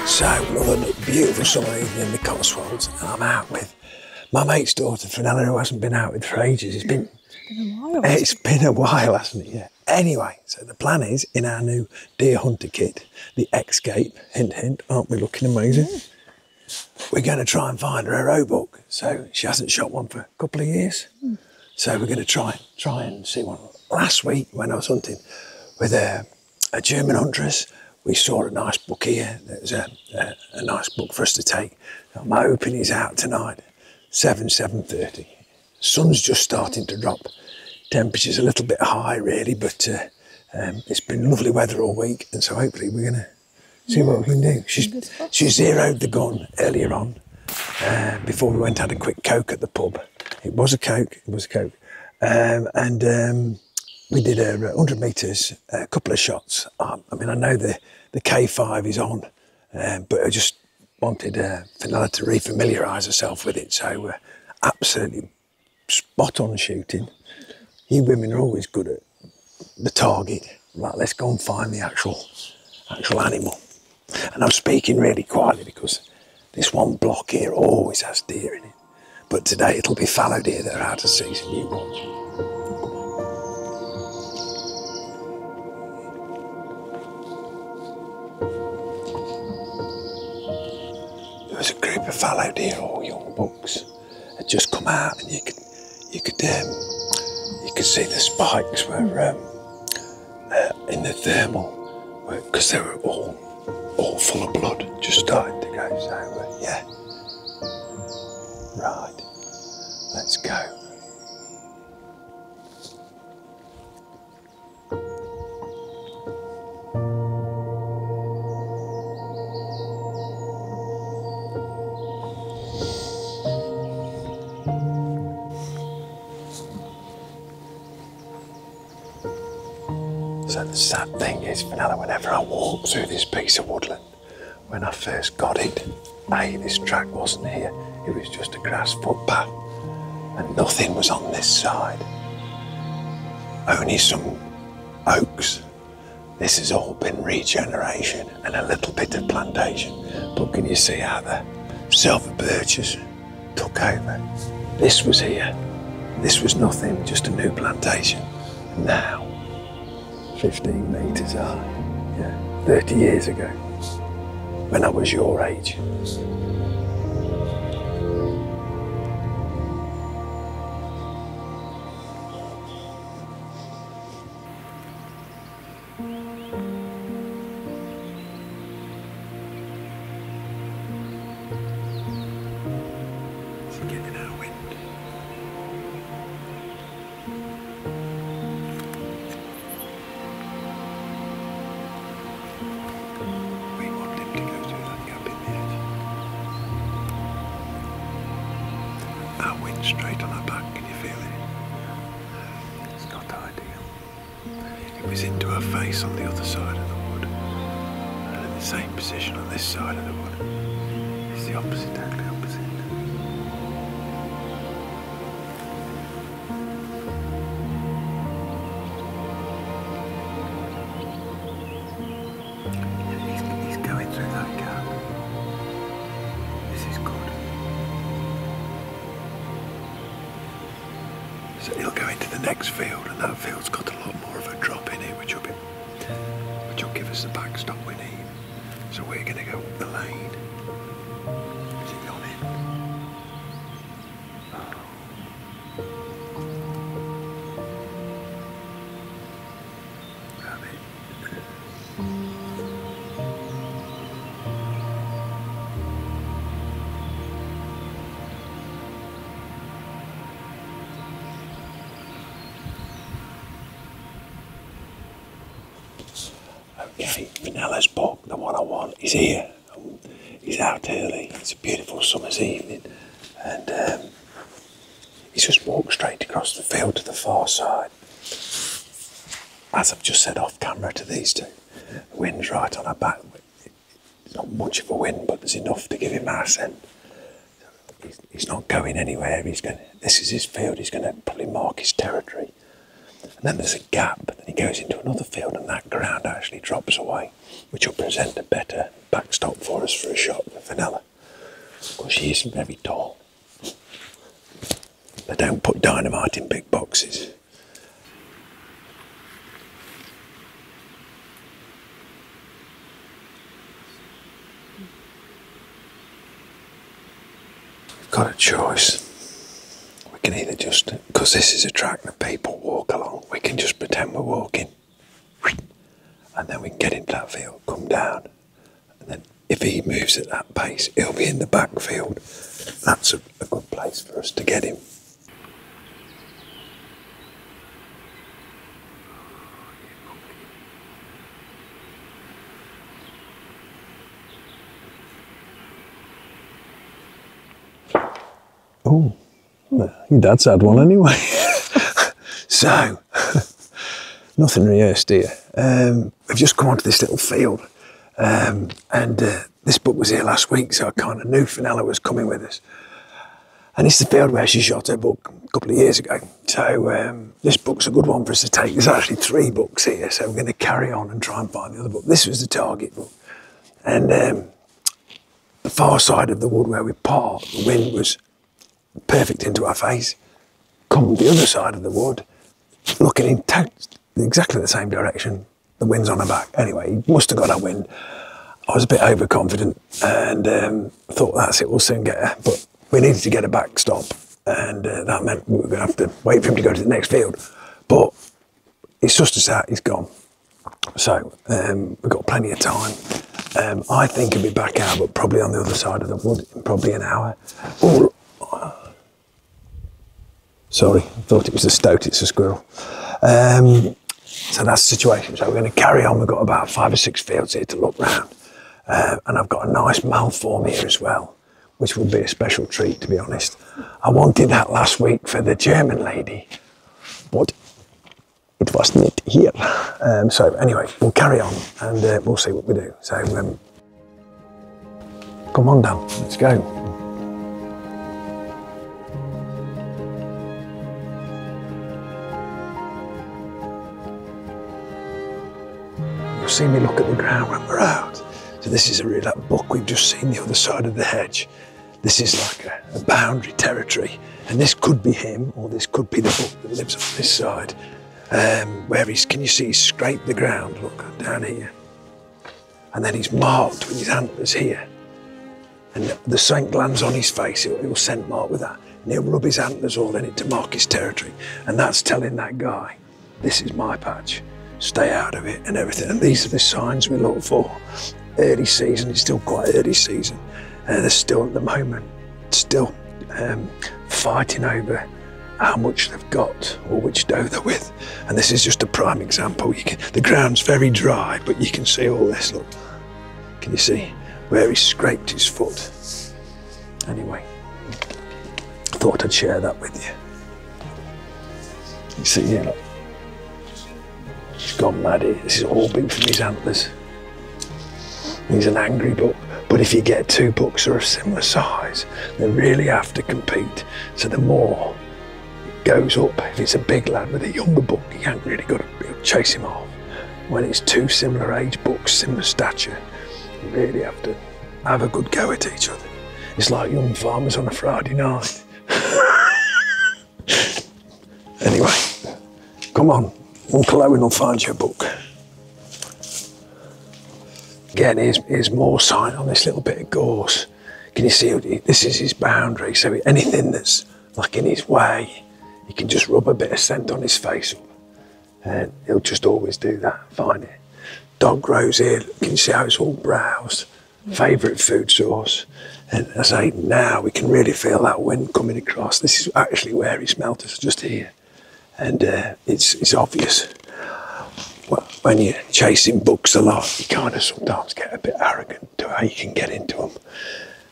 So, another beautiful summer evening in the Cotswolds, and I'm out with my mate's daughter, Fenella, who hasn't been out with for ages. It's been a while, hasn't it? Yeah. Anyway, so the plan is, in our new deer hunter kit, the Escape, hint, hint, aren't we looking amazing? We're going to try and find her a Roebuck. So she hasn't shot one for a couple of years. So we're going to try and see one. Last week, when I was hunting with a German huntress, we saw a nice buck here. There was a nice buck for us to take. I'm hoping he's out tonight, 7:30. Sun's just starting to drop. Temperature's a little bit high, really, but it's been lovely weather all week, and so hopefully we're going to see what we can do. She zeroed the gun earlier on, before we went and had a quick Coke at the pub. It was a Coke. We did 100 metres, a couple of shots. I mean, I know the K5 is on, but I just wanted Fenella to refamiliarise herself with it. So absolutely spot on shooting. You women are always good at the target. Right, let's go and find the actual animal. And I'm speaking really quietly because this one block here always has deer in it. But today it'll be fallow deer that are out of season. You watch. There was a group of fallow deer, all young bucks, had just come out, and you could see the spikes were in the thermal, because they were all full of blood, just starting to go. So yeah, right, let's go. So the sad thing is, Fenella, whenever I walk through this piece of woodland, when I first got it, this track wasn't here. It was just a grass footpath, and nothing was on this side. Only some oaks. This has all been regeneration and a little bit of plantation. But can you see how the silver birches took over? This was here. This was nothing, just a new plantation. Now, 15 metres high, 30 years ago, when I was your age. It's getting our wind. Straight on her back, can you feel it? It's not ideal. It was into her face on the other side of the wood, and in the same position on this side of the wood. It's the opposite, totally opposite. He's going through that gap. This is good. So he'll go into the next field, and that field's got a lot more of a drop in it, which will give us the backstop we need. So we're going to go up the lane. Has he gone in? Oh. Grab it. Okay, Fenella's buck, the one I want, is here. He's out early. It's a beautiful summer's evening, and he's just walked straight across the field to the far side. As I've just said off camera to these two, the wind's right on our back. It's not much of a wind, but there's enough to give him our scent. He's not going anywhere. This is his field. He's going to probably mark his territory. And then there's a gap, and then he goes into another field, and that ground actually drops away, which will present a better backstop for us for a shot with Fenella. Because she isn't very tall. They don't put dynamite in big boxes. We've got a choice. We can either just, because this is a track that people walk along, we can just pretend we're walking. And then we can get into that field, come down. And then if he moves at that pace, he'll be in the backfield. That's a good place for us to get him. Oh, your dad's had one anyway. So, nothing rehearsed here. We've just come onto this little field, and this book was here last week, so I kind of knew Fenella was coming with us. And it's the field where she shot her book a couple of years ago. So this book's a good one for us to take. There's actually 3 books here, so we're going to carry on and try and find the other book. This was the target book. And the far side of the wood where we parked, the wind was perfect into our face. Come the other side of the wood, looking in exactly the same direction, the wind's on her back. Anyway, he must have got that wind. I was a bit overconfident and thought, that's it, we'll soon get her. But we needed to get a backstop, and that meant we were going to have to wait for him to go to the next field. But he's sussed us out, he's gone. So we've got plenty of time. I think he'll be back out, but probably on the other side of the wood in probably an hour. Or, sorry, I thought it was a stoat, it's a squirrel. So that's the situation. So we're going to carry on. We've got about 5 or 6 fields here to look round. And I've got a nice malform here as well, which would be a special treat, to be honest. I wanted that last week for the German lady, but it wasn't here. So anyway, we'll carry on and we'll see what we do. So come on down, let's go. You'll see me look at the ground when we're out. So this is that book we've just seen the other side of the hedge. This is like a boundary territory, and this could be him, or this could be the book that lives on this side. Where can you see he's scraped the ground, look, down here. And then he's marked with his antlers here. And the scent glands on his face, he'll scent mark with that. And he'll rub his antlers all in it to mark his territory. And that's telling that guy, this is my patch, stay out of it and everything. And these are the signs we look for. Early season, it's still quite early season. They're still at the moment, still fighting over how much they've got or which doe they're with. And this is just a prime example. The ground's very dry, but you can see all this, look. Can you see where he scraped his foot? Anyway, I thought I'd share that with you. You see here, look. He's gone mad here. This is all big from his antlers. He's an angry buck, but if you get 2 bucks who are of similar size, they really have to compete. So the more it goes up, if it's a big lad with a younger buck, you ain't really got to chase him off. When it's 2 similar age bucks, similar stature, you really have to have a good go at each other. It's like young farmers on a Friday night. Anyway, come on, Uncle Owen will find you a book. Again, here's more sign on this little bit of gorse. Can you see, this is his boundary, so anything that's like in his way, he can just rub a bit of scent on his face up, and he'll just always do that, find it. Dog grows here, can you see how it's all browsed? Favourite food source. And as I say, now we can really feel that wind coming across. This is actually where he smelt us, just here. And it's obvious. When you're chasing bucks a lot, you kind of sometimes get a bit arrogant to how you can get into them.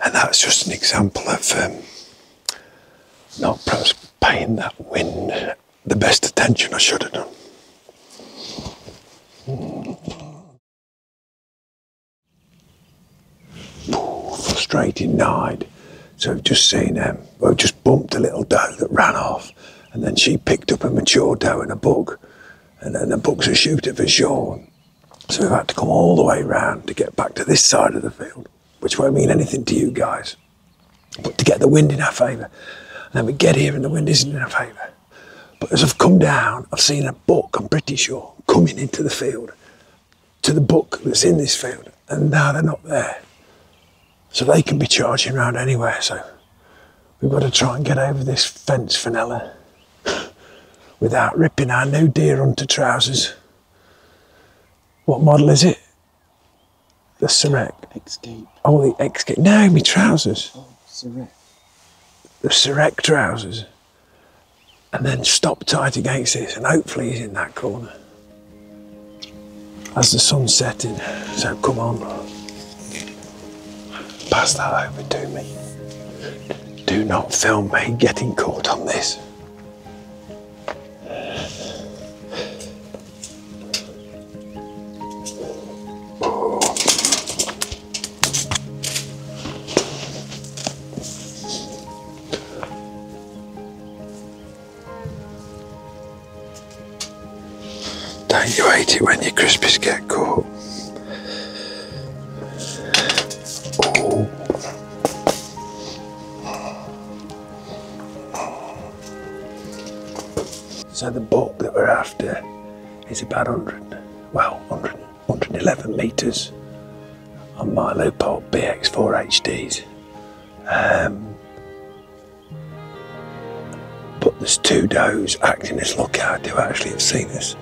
And that's just an example of not perhaps paying that wind the best attention I should have done. Frustrating night. So we've just seen we've just bumped a little doe that ran off, and then she picked up a mature doe and a buck. and then the bucks are shooting for shore. So we've had to come all the way round to get back to this side of the field, which won't mean anything to you guys, but to get the wind in our favour. And then we get here and the wind isn't in our favour. But as I've come down, I've seen a buck, I'm pretty sure, coming into the field, to the buck that's in this field, and now they're not there. So they can be charging around anywhere, so we've got to try and get over this fence, Fenella, without ripping our new deer hunter trousers. What model is it? The Surrec. Escape. Oh, the Escape. No, my trousers. Oh, Surrec. The Surrec trousers. And then stop tight against this, and hopefully he's in that corner. As the sun's setting, so come on. Pass that over to me. Do not film me getting caught on this. Don't you hate it when your crispies get caught? Oh. So the buck that we're after is about 111 metres on my Loophole BX4 HDs. But there's two does acting as lookout who actually have seen us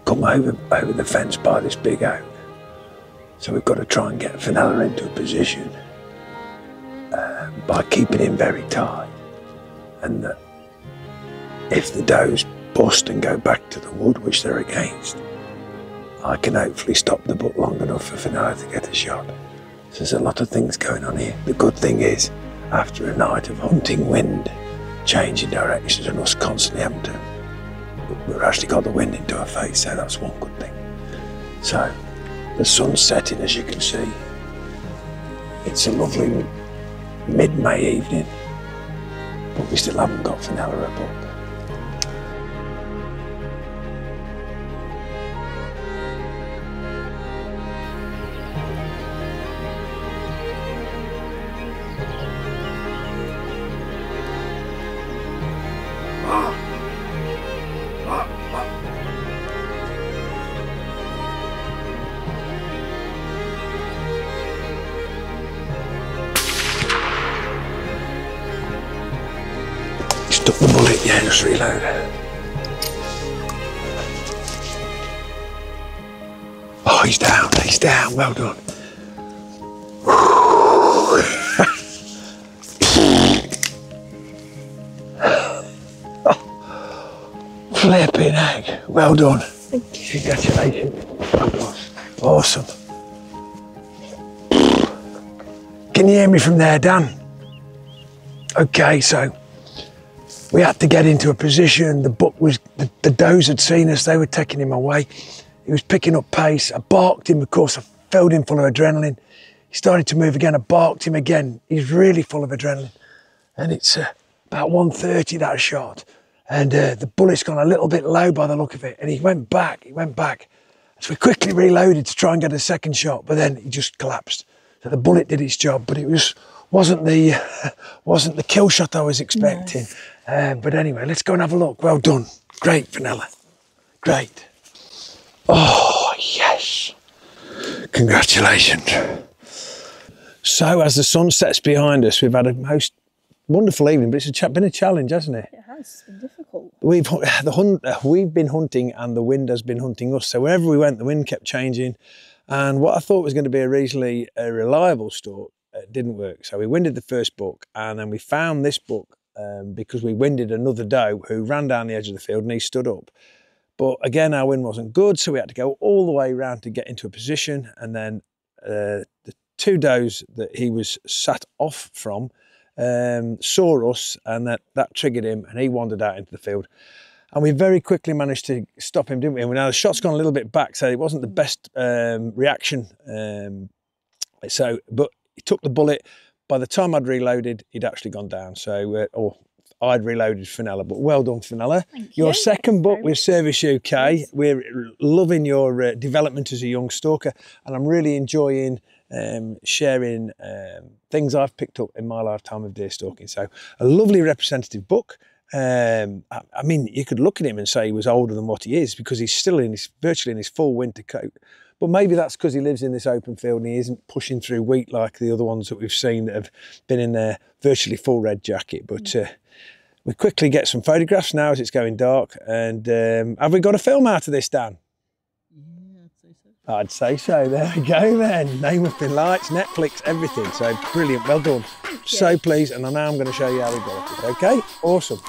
come over the fence by this big oak. So we've got to try and get Fenella into a position by keeping him very tight, and that if the does bust and go back to the wood, which they're against, I can hopefully stop the buck long enough for Fenella to get a shot. So there's a lot of things going on here. The good thing is, after a night of hunting wind, changing directions and us constantly having to, we've actually got the wind into our face, so that's one good thing. So, the sun's setting, as you can see. It's a lovely mid-May evening, but we still haven't got Fenella a buck. Stuck the bullet, yeah, just reload. Oh, he's down, well done. Flipping egg, well done. Thank you. Congratulations. Well done. Awesome. Can you hear me from there, Dan? Okay, so we had to get into a position. The buck was, the does had seen us, they were taking him away. He was picking up pace. I barked him, of course, I filled him full of adrenaline. He started to move again, I barked him again. He's really full of adrenaline. And it's about 1:30 that shot. And the bullet's gone a little bit low by the look of it. And he went back. So we quickly reloaded to try and get a second shot, but then he just collapsed. So the bullet did its job, but it wasn't the kill shot I was expecting. No. But anyway, let's go and have a look. Well done. Great, Fenella. Great. Oh, yes. Congratulations. So as the sun sets behind us, we've had a most wonderful evening, but it's been a challenge, hasn't it? It has. It's been difficult. We've been hunting and the wind has been hunting us. So wherever we went, the wind kept changing. And what I thought was going to be a reasonably reliable stalk didn't work. So we winded the first buck, and then we found this buck because we winded another doe who ran down the edge of the field and he stood up. But again, our wind wasn't good, so we had to go all the way around to get into a position. And then the two does that he was sat off from saw us, and that triggered him, and he wandered out into the field. And we very quickly managed to stop him, didn't we? And now the shot's gone a little bit back, so it wasn't the best reaction. But he took the bullet. By the time I'd reloaded, he'd actually gone down. So, or I'd reloaded Fenella. But well done, Fenella. Thank you. Your second book with Service UK. Yes. We're loving your development as a young stalker, and I'm really enjoying sharing things I've picked up in my lifetime of deer stalking. So a lovely representative book. I mean, you could look at him and say he was older than what he is, because he's still virtually in his full winter coat. But maybe that's because he lives in this open field and he isn't pushing through wheat like the other ones that we've seen that have been in their virtually full red jacket. But we quickly get some photographs now as it's going dark. And have we got a film out of this, Dan? I'd say so. There we go then. Name up in lights, Netflix, everything. So brilliant. Well done. So pleased. And now I'm going to show you how we got it. Okay? Awesome.